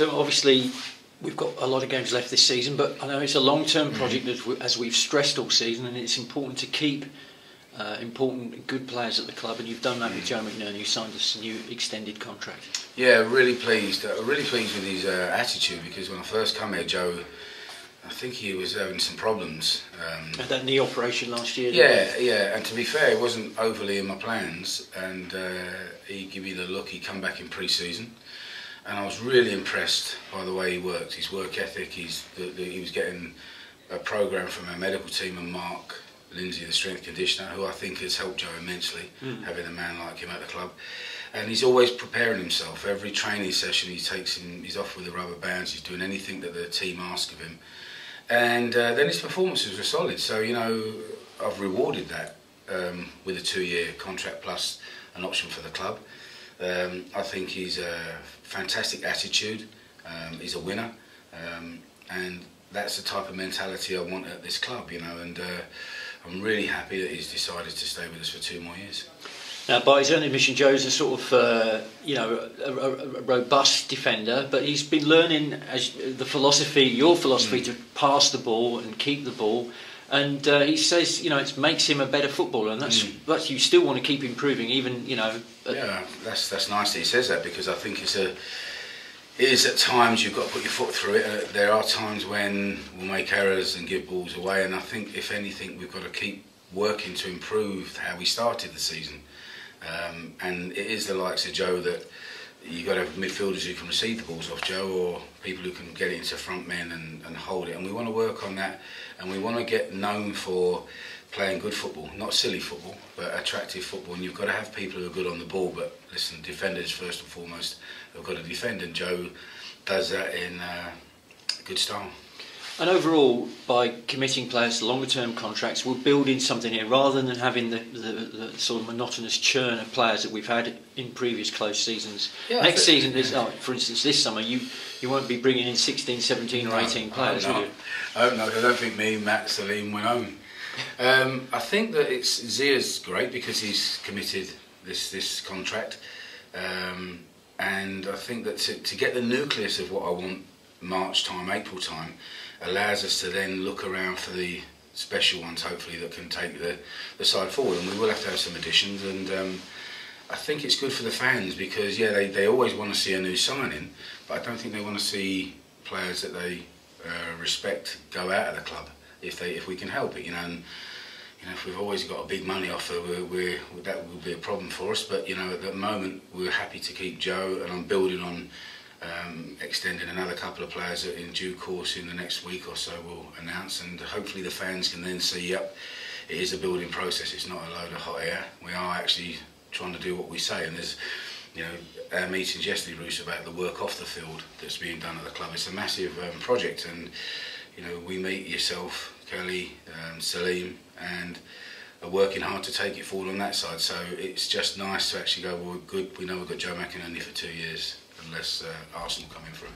So obviously we've got a lot of games left this season, but I know it's a long-term project as we've stressed all season, and it's important to keep important good players at the club, and you've done that with Joe McNerney, who signed us a new extended contract. Yeah, really pleased. Really pleased with his attitude, because when I first come here, Joe, I think he was having some problems. Had that knee operation last year. Yeah, and to be fair, it wasn't overly in my plans, and he gave me the look. He come back in pre-season, and I was really impressed by the way he worked, his work ethic. He was getting a program from our medical team, and Mark Lindsay, the strength conditioner, who I think has helped Joe immensely, having a man like him at the club. And he's always preparing himself. Every training session he's off with the rubber bands, he's doing anything that the team ask of him. And then his performances were solid. So, you know, I've rewarded that with a 2-year contract plus an option for the club. I think he's a fantastic attitude. He's a winner. And that's the type of mentality I want at this club, you know, and I'm really happy that he's decided to stay with us for 2 more years. Now, by his own admission, Joe's a sort of, you know, a robust defender, but he's been learning as the philosophy, your philosophy, to pass the ball and keep the ball, and he says, you know, it makes him a better footballer, and that's you still want to keep improving, even, you know. Yeah, that's nice that he says that, because I think it is at times you've got to put your foot through it. There are times when we'll make errors and give balls away, and I think if anything we've got to keep working to improve how we started the season. And it is the likes of Joe that you've got to have midfielders who can receive the balls off Joe, or people who can get it into front men and hold it, and we want to work on that, and we want to get known for playing good football, not silly football, but attractive football. And you've got to have people who are good on the ball, but listen, defenders first and foremost have got to defend, and Joe does that in good style. And overall, by committing players to longer-term contracts, we're building something here, rather than having the sort of monotonous churn of players that we've had in previous close seasons. Yeah, next season, for instance, this summer, you won't be bringing in 16, 17 or 18 players, will you? I don't think me, Matt, Salim went home. I think that Zia's great because he's committed this contract, and I think that to get the nucleus of what I want March time, April time, allows us to then look around for the special ones, hopefully, that can take the side forward. And we will have to have some additions, and I think it's good for the fans, because yeah, they always want to see a new signing, but I don't think they want to see players that they respect go out of the club if we can help it, you know. And you know, if we've always got a big money offer, that will be a problem for us. But you know, at the moment, we're happy to keep Joe, and I'm building on extending another couple of players that in due course in the next week or so we'll announce, and hopefully the fans can then see, yep, it is a building process, it's not a load of hot air. We are actually trying to do what we say, and there's, you know, our meetings yesterday, Bruce, about the work off the field that's being done at the club. It's a massive project, and you know, we meet yourself, Kelly, Salim, and are working hard to take it forward on that side. So it's just nice to actually go, well, we're good, we know we've got Joe McNerney for 2 years, unless Arsenal come in for him.